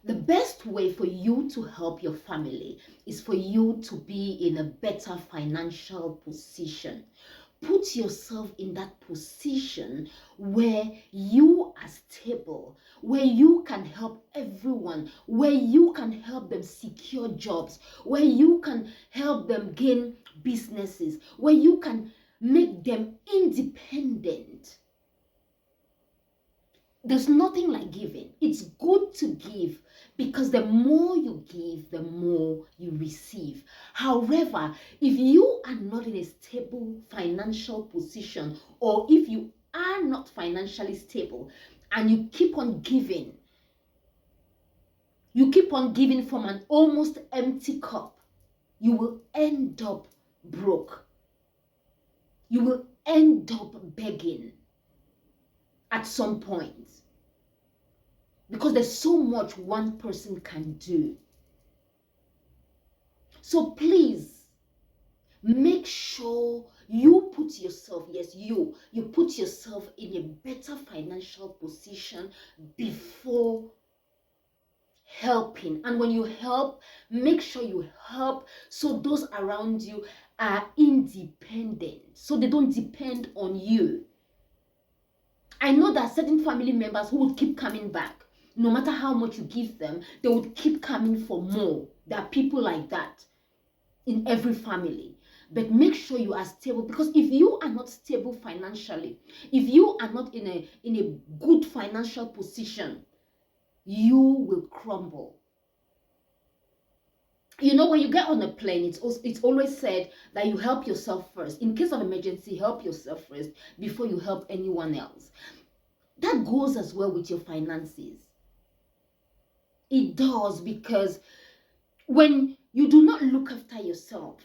The best way for you to help your family is for you to be in a better financial position. Put yourself in that position where you are stable, where you can help everyone, where you can help them secure jobs, where you can help them gain businesses, where you can make them independent. There's nothing like giving. It's good to give because the more you give, the more you receive. However, if you are not in a stable financial position, or if you are not financially stable and you keep on giving from an almost empty cup, you will end up broke. You will end up begging at some point, because there's so much one person can do. So please make sure you put yourself, yes, you put yourself in a better financial position before helping. And when you help, make sure you help so those around you are independent, so they don't depend on you. I know that certain family members who would keep coming back. No matter how much you give them, they would keep coming for more. There are people like that in every family. But make sure you are stable, because if you are not stable financially, if you are not in a good financial position, you will crumble. You know, when you get on a plane, it's always said that you help yourself first. In case of emergency, help yourself first before you help anyone else. That goes as well with your finances. It does, because when you do not look after yourself,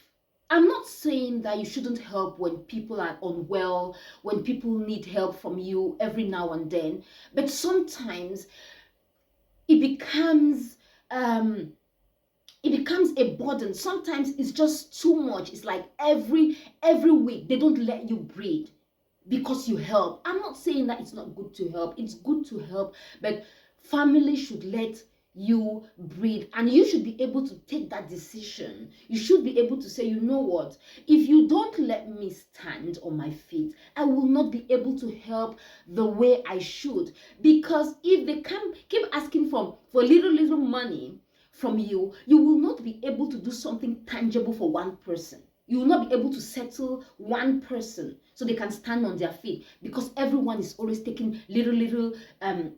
I'm not saying that you shouldn't help when people are unwell, when people need help from you every now and then, but sometimes it becomes a burden. Sometimes it's just too much. It's like every week they don't let you breathe because you help. I'm not saying that it's not good to help. It's good to help, but family should let you breathe, and you should be able to take that decision. You should be able to say, you know what, if you don't let me stand on my feet, I will not be able to help the way I should. Because if they keep asking for little money from you, you will not be able to do something tangible for one person. You will not be able to settle one person so they can stand on their feet, because everyone is always taking little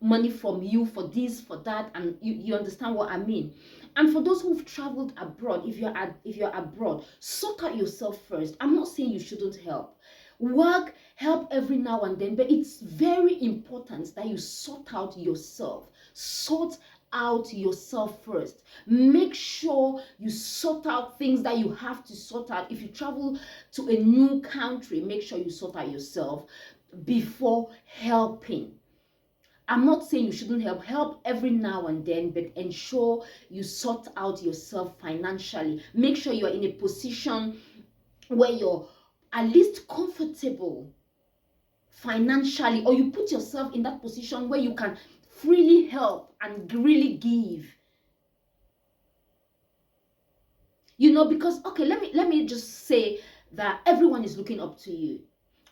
money from you for this, for that, and you understand what I mean. And for those who've traveled abroad, if you're abroad, sort out yourself first. I'm not saying you shouldn't help. Help every now and then, but it's very important that you sort out yourself. Sort out yourself first. Make sure you sort out things that you have to sort out. If you travel to a new country, make sure you sort out yourself before helping. I'm not saying you shouldn't help every now and then, but ensure you sort out yourself financially. Make sure you're in a position where you're at least comfortable financially, or you put yourself in that position where you can freely help and really give. You know, because okay, let me just say that everyone is looking up to you,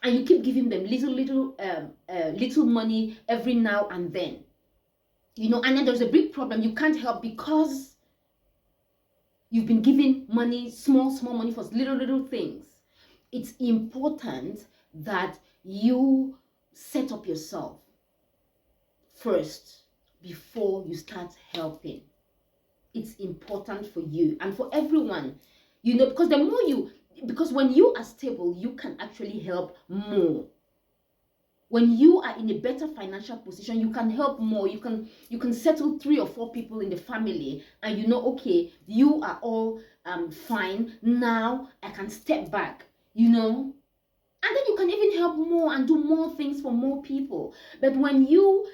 and you keep giving them little money every now and then. You know, and then there's a big problem. You can't help because you've been giving money, small money for little things. It's important that you set up yourself first before you start helping. It's important for you and for everyone, you know, because when you are stable, you can actually help more. When you are in a better financial position, you can help more. You can settle 3 or 4 people in the family, and you know, okay, you are all fine. Now I can step back, you know. And then you can even help more and do more things for more people. But when you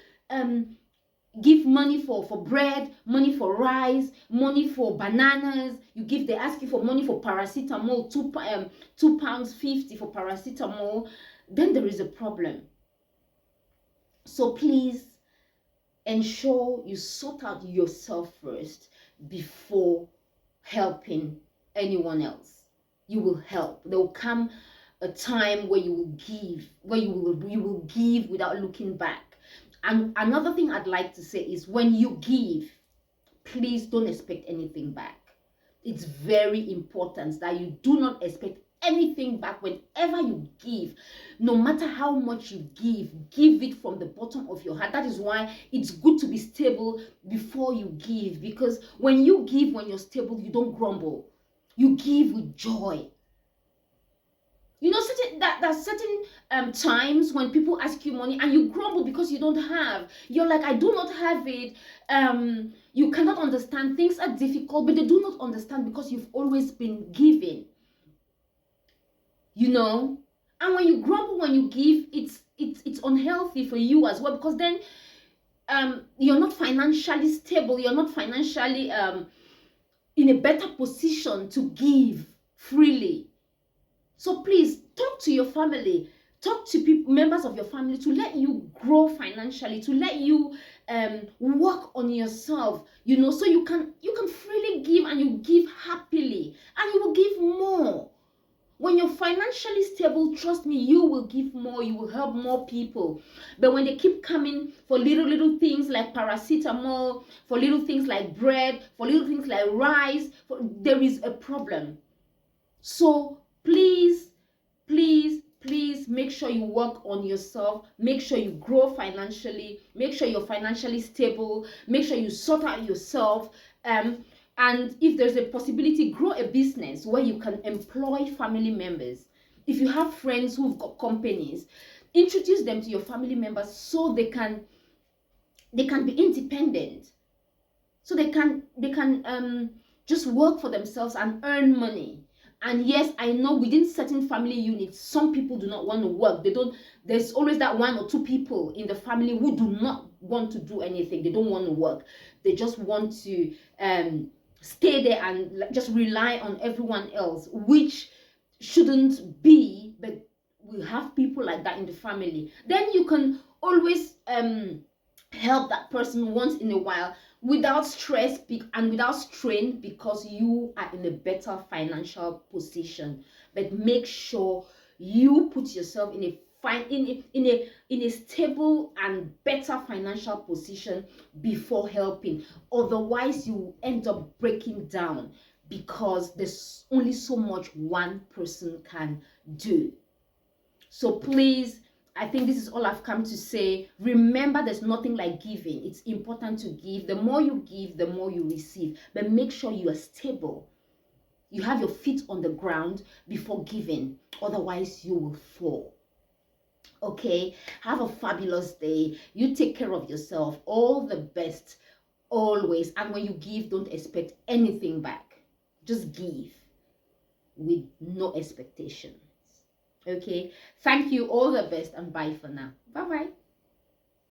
give money for bread, money for rice, money for bananas, they ask you for money for paracetamol, £2.50 for paracetamol, then there is a problem. So please ensure you sort out yourself first before helping anyone else. You will help. There will come a time where you will give, where you will give without looking back. And another thing I'd like to say is, when you give, please don't expect anything back. It's very important that you do not expect anything back whenever you give. No matter how much you give it from the bottom of your heart. That is why it's good to be stable before you give, because when you give, when you're stable, you don't grumble. You give with joy. You know, there's certain times when people ask you money and you grumble because you don't have. You're like, I do not have it. You cannot understand. Things are difficult, but they do not understand because you've always been giving. You know, and when you grumble when you give, it's unhealthy for you as well, because then you're not financially stable. You're not financially in a better position to give freely. So please talk to your family, talk to people, members of your family, to let you grow financially, to let you work on yourself, you know, so you can freely give, and you give happily, and you will give more. When you're financially stable, trust me, you will give more, you will help more people. But when they keep coming for little things like paracetamol, for little things like bread, for little things like rice, there is a problem. So please, please make sure you work on yourself. Make sure you grow financially. Make sure you're financially stable. Make sure you sort out yourself. And if there's a possibility, grow a business where you can employ family members. If you have friends who've got companies, introduce them to your family members so they can be independent. So they can just work for themselves and earn money. And yes, I know within certain family units, some people do not want to work. There's always that one or two people in the family who do not want to do anything. They don't want to work. They just want to stay there and just rely on everyone else, which shouldn't be, but we have people like that in the family. Then you can always help that person once in a while without stress and without strain, because you are in a better financial position. But make sure you put yourself in a stable and better financial position before helping. Otherwise, you end up breaking down, because there's only so much one person can do. So please, I think this is all I've come to say. Remember, there's nothing like giving. It's important to give. The more you give, the more you receive. But make sure you are stable. You have your feet on the ground before giving. Otherwise, you will fall. Okay? Have a fabulous day. You take care of yourself. All the best, always. And when you give, don't expect anything back. Just give with no expectation. Okay, thank you, all the best, and bye for now. Bye bye.